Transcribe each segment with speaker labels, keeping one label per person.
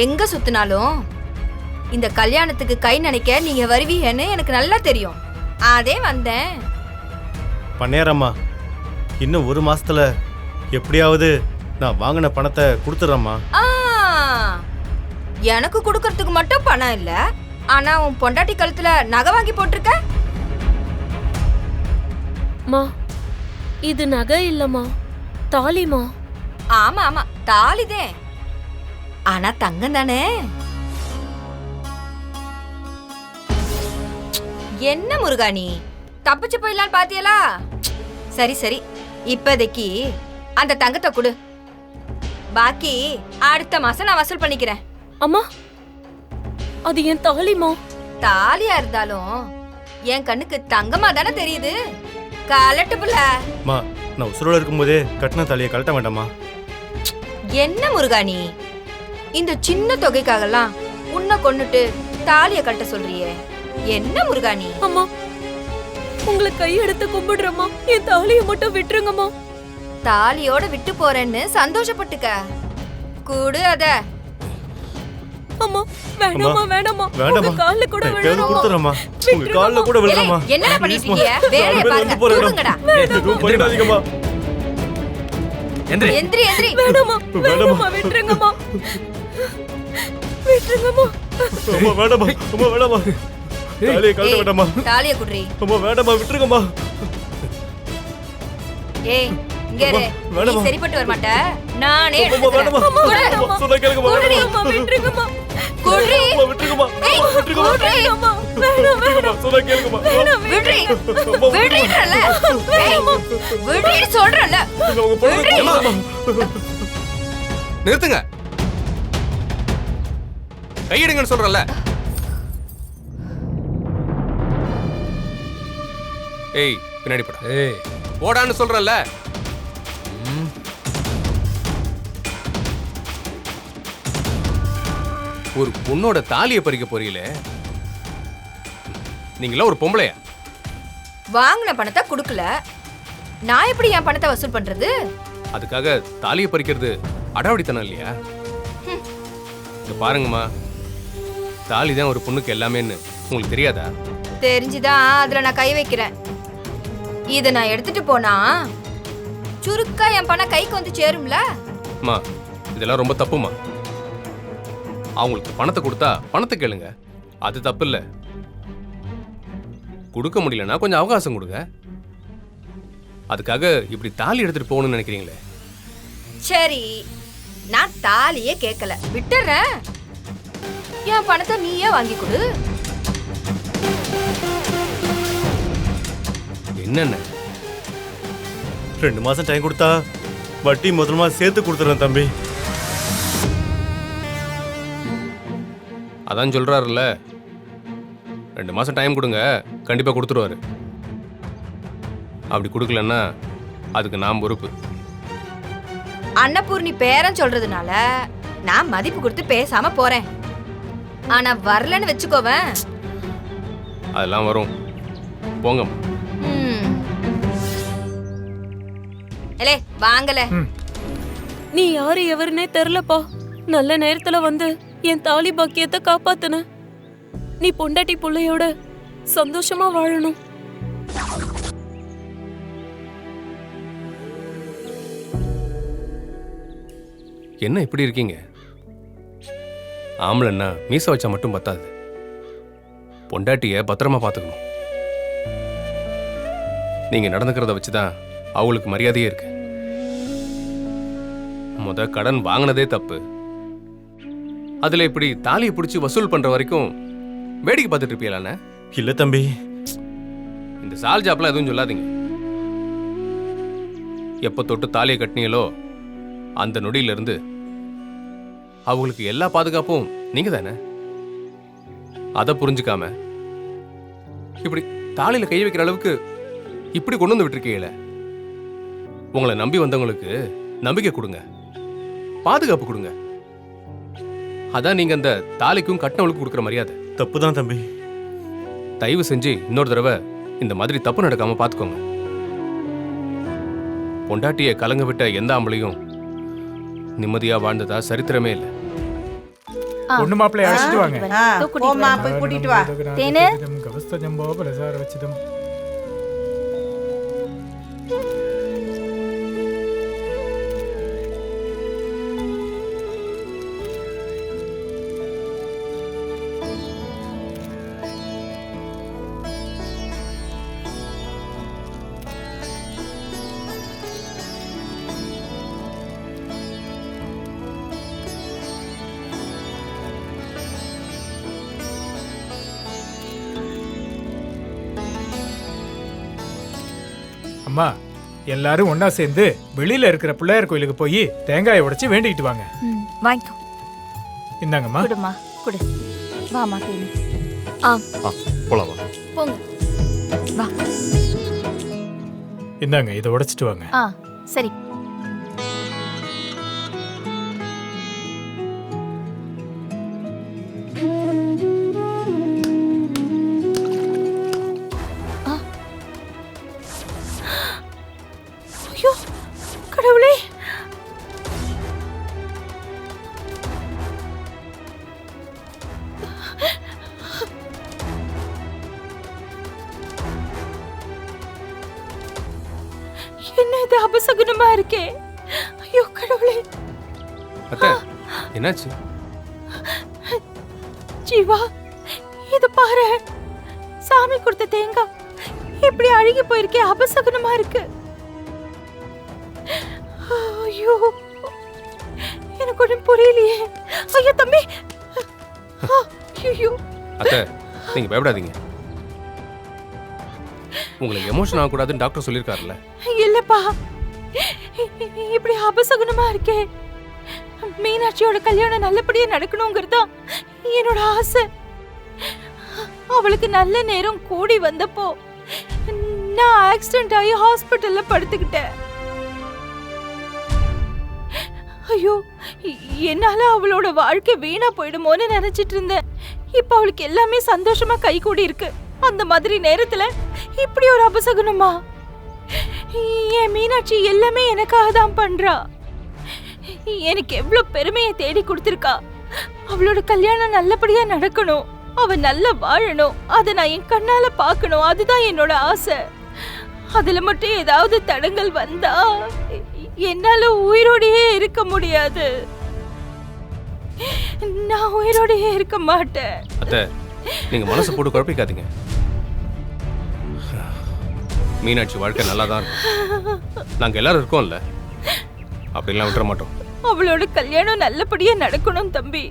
Speaker 1: எங்க சுத்தினாலும் இந்த கல்யாணத்துக்கு கை நினைக்க நீங்க வருவீங்கன்னு எனக்கு நல்லா தெரியும். அதே வந்தேன்.
Speaker 2: பண்ணேரம்மா, இன்னும் 1 மாசத்துல எப்படியாவது நான் வாங்கின பணத்தை கொடுத்துறேம்மா.
Speaker 1: எனக்கு கொடுக்கறதுக்கு மட்டும் பணம் இல்ல, ஆனா உன் பொண்டாட்டி கழுத்துல நகை வாங்கி போட்டிருக்க.
Speaker 3: மா, இது நகை இல்லம்மா, தாலிமா.
Speaker 1: ஆமா ஆமா, தாலிதே. ஆனா தங்கம் தானே. என்ன முருகானி, தப்பிச்சு போயிடலாம் பாத்தியலா? சரி சரி, இப்போதைக்கு அந்த தங்கத்தை கொடு. பாக்கி அடுத்த மாசம் நான் வசூல் பண்ணிக்கிறேன்.
Speaker 3: அம்மா, அது என் தாலிமா.
Speaker 1: தாலியா இருந்தாலும் என் கண்ணுக்கு தங்கமா தானே தெரியுது. கலட்டு புள்ள.
Speaker 2: மா, நான் உசுரோட இருக்கும்போதே கட்டின தாலியை கழட்ட வேண்டாமா?
Speaker 1: என்ன முருகானி, இந்த சின்ன தொகைக்காகலாம் உன்னை கொன்னுட்டு தாலிய கட்ட சொல்றியே, என்ன முருகானி?
Speaker 3: அம்மா, உங்களை கையெடுத்து கும்பிடுறம்மா, என் தாலியை மட்டும் விட்டுருங்கம்மா.
Speaker 1: தாலியோட விட்டு போறேன்னு சந்தோஷப்பட்டுக்க. கூடு அத.
Speaker 3: அம்மா, வேணாமா வேணாமா,
Speaker 2: வேண்டாமா,
Speaker 3: உங்க கால்ல கூட விழுறேம்மா.
Speaker 2: கொடுத்துறேம்மா, உங்க கால்ல கூட விழுறேம்மா.
Speaker 1: என்ன பண்ணிட்டு இருக்கீங்க? வேலைய பாருங்க, தூங்குங்கடா.
Speaker 2: எதுவும் பண்ணிடாதீங்கம்மா.
Speaker 1: எந்திரி எந்திரி.
Speaker 3: வேணாமா வேணாமா, விட்டுருங்கம்மா, விட்டுருங்கம்மா.
Speaker 2: அம்மா வேண்டாமா, அம்மா வேண்டாமா, தாலியை கழட்ட வேண்டாமா.
Speaker 1: தாலிய குடுறி.
Speaker 2: அம்மா வேண்டாமா, விட்டுருங்கம்மா.
Speaker 1: ஏய், இங்க இரு. நீ சரிப்பட்டு வர மாட்ட, நானே
Speaker 2: அம்மா வேண்டாமா,
Speaker 1: எடுத்துக்கிறேன்.
Speaker 2: சொன்னா கேளுங்கம்மா.
Speaker 3: அம்மா, விட்டுருங்கம்மா.
Speaker 1: குடுறி.
Speaker 2: அம்மா விட்டுருங்கம்மா, விட்டுருங்கம்மா.
Speaker 3: அம்மா, வேணாம் வேணாம்,
Speaker 2: சொன்னா கேளுங்கம்மா.
Speaker 1: விடுறி. விடுறீன்றல. ஏய், விடுறீன்னு சொல்றல.
Speaker 2: உங்க பொண்ணு
Speaker 4: நிறுத்துங்க, கையெடுங்கன்னு சொல்றல. ஏய், பின்னாடி போடா.
Speaker 5: ஏய்,
Speaker 4: போடான்னு சொல்றல. ஒரு பொண்ணோட தாலியை பறிக்க போறீங்களே, நீங்களா ஒரு பொம்பளையா?
Speaker 1: வாங்கின பணத்தை கொடுக்கல, நான் எப்படி என் பணத்தை வசூல் பண்றது?
Speaker 4: அதுக்காக தாலியை பறிக்கிறது அடாவடித்தனம் இல்லையா? இங்க பாருங்கம்மா, தாலி தான் ஒரு பொண்ணுக்கு எல்லாமேன்னு உங்களுக்கு தெரியாதா?
Speaker 1: தெரிஞ்சுதான் அதுல நான் கை வைக்கிறேன். இத நான் எடுத்துட்டு போனா சுருக்கா என் பணம் கைக்கு வந்து சேரும்ல.
Speaker 4: அம்மா, இதெல்லாம் ரொம்ப தப்புமா. அவங்களுக்கு பணத்தை கொடுத்தா பணத்தை கேளுங்க, அது தப்பு இல்ல. கொடுக்க முடியலன்னா கொஞ்சம் அவகாசம் கொடுங்க. அதுக்காக இப்படி தாலி எடுத்துட்டு போகணும்னு நினைக்கிறீங்களே?
Speaker 1: சரி, நான் தாலியே கேட்கல, விட்டுறேன். என் பணத்தை நீயே வாங்கி கொடு.
Speaker 4: என்னென்ன
Speaker 2: 2 மாசம் டைம் கொடுத்தா வட்டி முதல்மா சேர்த்து கொடுத்துறேன் தம்பி.
Speaker 4: அதான் சொல்றாருல்ல, 2 மாசம் டைம் கொடுங்க, கண்டிப்பா கொடுத்துருவாரு. அப்படி கொடுக்கலன்னா அதுக்கு நான் பொறுப்பு.
Speaker 1: அன்னபூர்ணி பேரன் சொல்றதுனால நான் மதிப்பு கொடுத்து பேசாம போறேன். ஆனா வரலன்னு வச்சுக்கோவேன்.
Speaker 4: அதெல்லாம் வரும், போங்க.
Speaker 1: எலே வாங்கல.
Speaker 3: நீ யாரு எவருனே தெரியலப்பா. நல்ல நேரத்துல வந்து என் தாலி பாக்கியத்தை காப்பாத்துன. நீ பொண்டாட்டி புள்ளையோட சந்தோஷமா வாழணும்.
Speaker 4: என்ன இப்படி இருக்கீங்க? ஆம்பளைன்னா மீச வச்சா மட்டும் பத்தாது, பொண்டாட்டிய பத்திரமா பாத்துக்கணும். நீங்க நடந்துக்கிறத வச்சுதான் அவங்களுக்கு மரியாதையே இருக்கு. கடன் வாங்கினதே தப்பு, அதுல இப்படி தாலியை பிடிச்சி வசூல் பண்ற வரைக்கும் வேடிக்கை பார்த்துட்டு இருப்பீங்களாண்ணே?
Speaker 2: இல்ல தம்பி,
Speaker 4: இந்த சால் ஜாப்லாம் எதுவும் சொல்லாதீங்க. எப்ப தொட்டு தாலியை கட்டினீங்களோ அந்த நொடியில இருந்து அவங்களுக்கு எல்லா பாதுகாப்பும் நீங்க தானே. அதை புரிஞ்சுக்காம இப்படி தாலியில கை வைக்கிற அளவுக்கு இப்படி கொண்டு வந்து விட்டுருக்கீங்களே. உங்களை நம்பி வந்தவங்களுக்கு நம்பிக்கை கொடுங்க, பாதுகாப்பு கொடுங்க. அதான் நீங்க அந்த தாலிக்கும் கட்டினவளுக்கும் கொடுக்குற மரியாதை.
Speaker 2: தப்புதான் தம்பி.
Speaker 4: தயவு செஞ்சு இன்னொரு தடவை இந்த மாதிரி தப்பு நடக்காம பாத்துக்கோங்க. பொண்டாட்டியை கலங்க விட்ட எந்த ஆம்பளையும் நிம்மதியா வாழ்ந்ததா சரித்திரமே இல்லை.
Speaker 5: பொண்ணு மாப்பிள்ளை அழைச்சிட்டு வாங்க.
Speaker 6: போம்மா போய் கூட்டிட்டு வா.
Speaker 1: தேனு.
Speaker 5: கவஸ்தஜம்போ பலசார வச்சிதம். அம்மா எல்லாரும் ஒண்ணா சேர்ந்து வெளியில இருக்கிற பிள்ளையார் கோயிலுக்கு போய் தேங்காயை உடைச்சு வேண்டிக்கிட்டு வாங்க.
Speaker 1: வாங்கிக்கோ.
Speaker 5: இந்தாங்கம்மா.
Speaker 1: குடுமா குடு. வாமா தேனு.
Speaker 2: போலாம் வா.
Speaker 1: போங்க. வா.
Speaker 5: இந்தாங்க இதை உடைச்சிட்டு வாங்க.
Speaker 1: சரி. ஐயோ கடவுளே. என்ன இது அபசகுனமா இருக்கே. ஐயோ கடவுளே.
Speaker 4: அத்தை என்னாச்சு?
Speaker 1: ஜீவா இது பாரு. சாமி கொடுத்த தேங்காய் இப்படி அழுகி போயிருக்கே. அபசகுனமா இருக்கு. ஐயோ எனக்கு ஒன்றும் புரியலையே. ஐயோ தம்பி. ஐயோ
Speaker 4: அத்தை நீங்க பயப்படாதீங்க. உங்களுக்கு எமோஷன் ஆகக்கூடாதுன்னு டாக்டர் சொல்லியிருக்காருல்ல.
Speaker 1: இல்லப்பா இப்படி அபசகுனமா இருக்கே. மீனாட்சியோட கல்யாணம் நல்லபடியா நடக்கணுங்கிறதா என்னோட ஆசை. அவளுக்கு நல்ல நேரம் கூடி வந்தப்போ நான் ஆக்சிடென்ட் ஆகி ஹாஸ்பிட்டல்ல படுத்துக்கிட்டேன். ஐயோ என்னால அவளோட வாழ்க்கை வீணா போயிடுமோன்னு நினைச்சிட்டு இருந்தேன். இப்ப அவளுக்கு எல்லாமே சந்தோஷமா கை கூடி இருக்கு. அந்த மாதிரி நேரத்துல இப்படி ஒரு அபசகுனமா? என் மீனாட்சி எல்லாமே எனக்காக தான் பண்றா. எனக்கு எவ்வளவு பெருமையை தேடி கொடுத்திருக்கா. அவளோட கல்யாணம் நல்லபடியா நடக்கணும். அவ நல்லா வாழணும். அதை நான் என் கண்ணால பார்க்கணும். அதுதான் என்னோட ஆசை. அதுல மட்டும் ஏதாவது தடங்கள் வந்தா என்னால உயிரோடையே இருக்க முடியாது. நான் உயிரோடையே இருக்க மாட்டேன்.
Speaker 4: அத்தை நீங்க மனசு போட்டு குழப்பிக்காதீங்க. மீனாட்சி வாழ்க்கை நல்லா தான் இருக்கும். நாங்க எல்லாரும் இருக்கோம்ல. அப்படிலாம் விட்டுற மாட்டோம்.
Speaker 1: அவளோட கல்யாணம் நல்லபடியா நடக்கணும் தம்பி.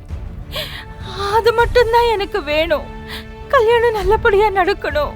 Speaker 1: அது மட்டும்தான் எனக்கு வேணும். கல்யாணம் நல்லபடியா நடக்கணும்.